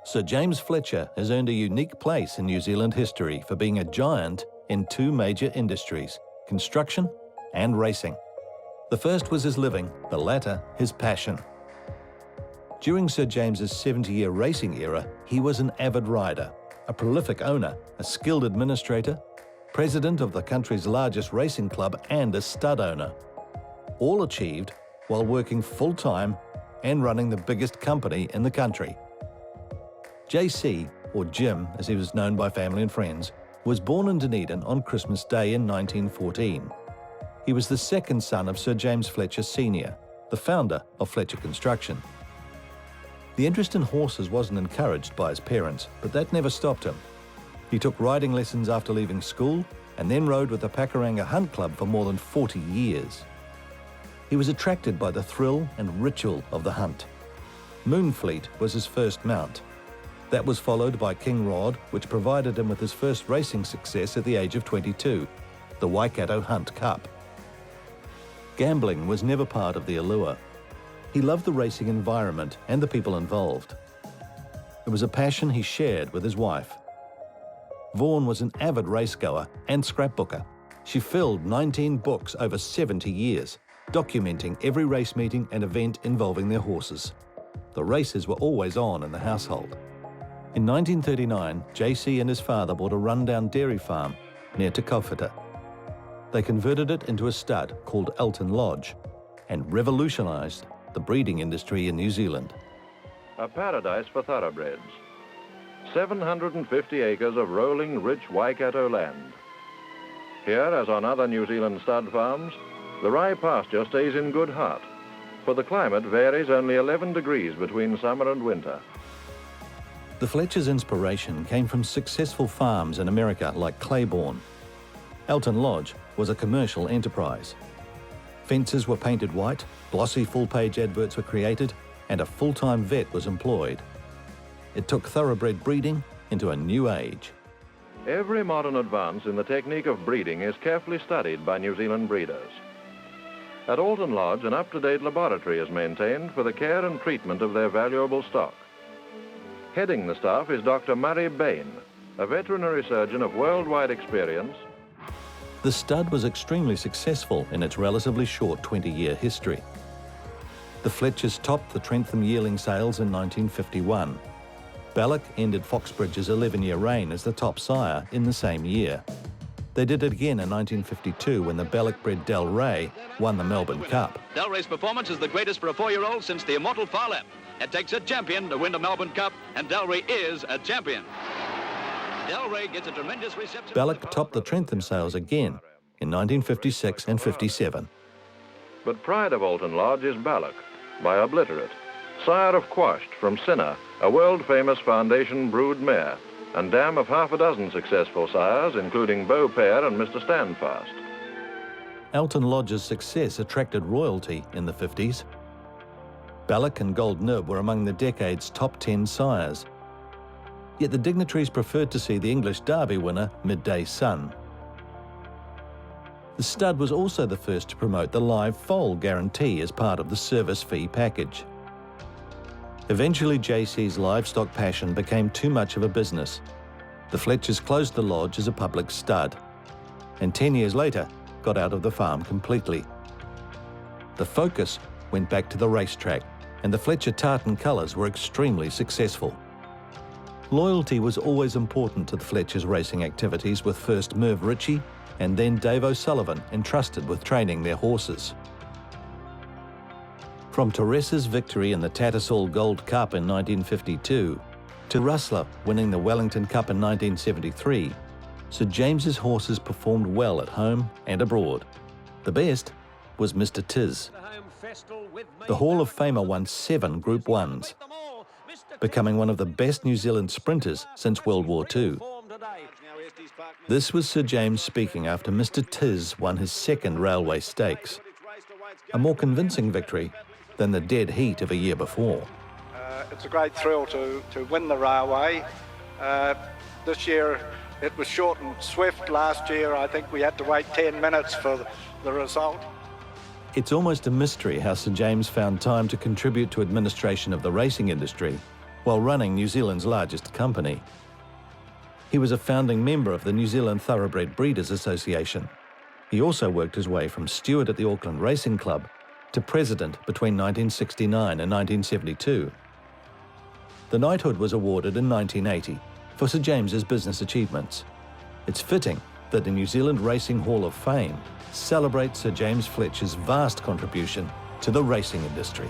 Sir James Fletcher has earned a unique place in New Zealand history for being a giant in two major industries, construction and racing. The first was his living, the latter his passion. During Sir James's 70-year racing era, he was an avid rider, a prolific owner, a skilled administrator, president of the country's largest racing club and a stud owner. All achieved while working full-time and running the biggest company in the country. JC, or Jim as he was known by family and friends, was born in Dunedin on Christmas Day in 1914. He was the second son of Sir James Fletcher Sr., the founder of Fletcher Construction. The interest in horses wasn't encouraged by his parents, but that never stopped him. He took riding lessons after leaving school and then rode with the Pakuranga Hunt Club for more than 40 years. He was attracted by the thrill and ritual of the hunt. Moonfleet was his first mount. That was followed by King Rod, which provided him with his first racing success at the age of 22, the Waikato Hunt Cup. Gambling was never part of the allure. He loved the racing environment and the people involved. It was a passion he shared with his wife. Vaughan was an avid racegoer and scrapbooker. She filled 19 books over 70 years, documenting every race meeting and event involving their horses. The races were always on in the household. In 1939, JC and his father bought a rundown dairy farm near Te Kauwhata. They converted it into a stud called Alton Lodge and revolutionised the breeding industry in New Zealand. A paradise for thoroughbreds. 750 acres of rolling, rich Waikato land. Here, as on other New Zealand stud farms, the rye pasture stays in good heart, for the climate varies only 11 degrees between summer and winter. The Fletcher's inspiration came from successful farms in America like Claiborne. Alton Lodge was a commercial enterprise. Fences were painted white, glossy full-page adverts were created, and a full-time vet was employed. It took thoroughbred breeding into a new age. Every modern advance in the technique of breeding is carefully studied by New Zealand breeders. At Alton Lodge, an up-to-date laboratory is maintained for the care and treatment of their valuable stock. Heading the staff is Dr. Murray Bain, a veterinary surgeon of worldwide experience. The stud was extremely successful in its relatively short 20-year history. The Fletchers topped the Trentham yearling sales in 1951. Balloch ended Foxbridge's 11-year reign as the top sire in the same year. They did it again in 1952 when the Balloch-bred Del Rey won the Melbourne Cup. Del Rey's performance is the greatest for a 4-year-old since the immortal Far Lap. It takes a champion to win the Melbourne Cup, and Del Rey is a champion. Del Rey gets a tremendous reception. Balloch topped the Trentham sales again in 1956 and 57. But pride of Alton Lodge is Balloch, by Obliterate, sire of Quashed from Sinner, a world-famous foundation brood mare, and dam of half a dozen successful sires, including Beau Pair and Mr. Standfast. Alton Lodge's success attracted royalty in the 50s. Balloch and Gold Nib were among the decade's top 10 sires. Yet the dignitaries preferred to see the English Derby winner, Midday Sun. The stud was also the first to promote the live foal guarantee as part of the service fee package. Eventually, JC's livestock passion became too much of a business. The Fletchers closed the lodge as a public stud, and 10 years later, got out of the farm completely. The focus went back to the racetrack, and the Fletcher tartan colours were extremely successful. Loyalty was always important to the Fletchers' racing activities, with first Merv Ritchie and then Dave O'Sullivan entrusted with training their horses. From Teresa's victory in the Tattersall Gold Cup in 1952 to Rustler winning the Wellington Cup in 1973, Sir James's horses performed well at home and abroad. The best was Mr. Tiz. The Hall of Famer won 7 Group 1s, becoming one of the best New Zealand sprinters since World War II. This was Sir James speaking after Mr. Tiz won his 2nd Railway Stakes, a more convincing victory than the dead heat of a year before. It's a great thrill to win the Railway. This year it was short and swift. Last year I think we had to wait 10 minutes for the result. It's almost a mystery how Sir James found time to contribute to administration of the racing industry while running New Zealand's largest company. He was a founding member of the New Zealand Thoroughbred Breeders Association. He also worked his way from steward at the Auckland Racing Club to president between 1969 and 1972. The knighthood was awarded in 1980 for Sir James's business achievements. It's fitting that the New Zealand Racing Hall of Fame celebrates Sir James Fletcher's vast contribution to the racing industry.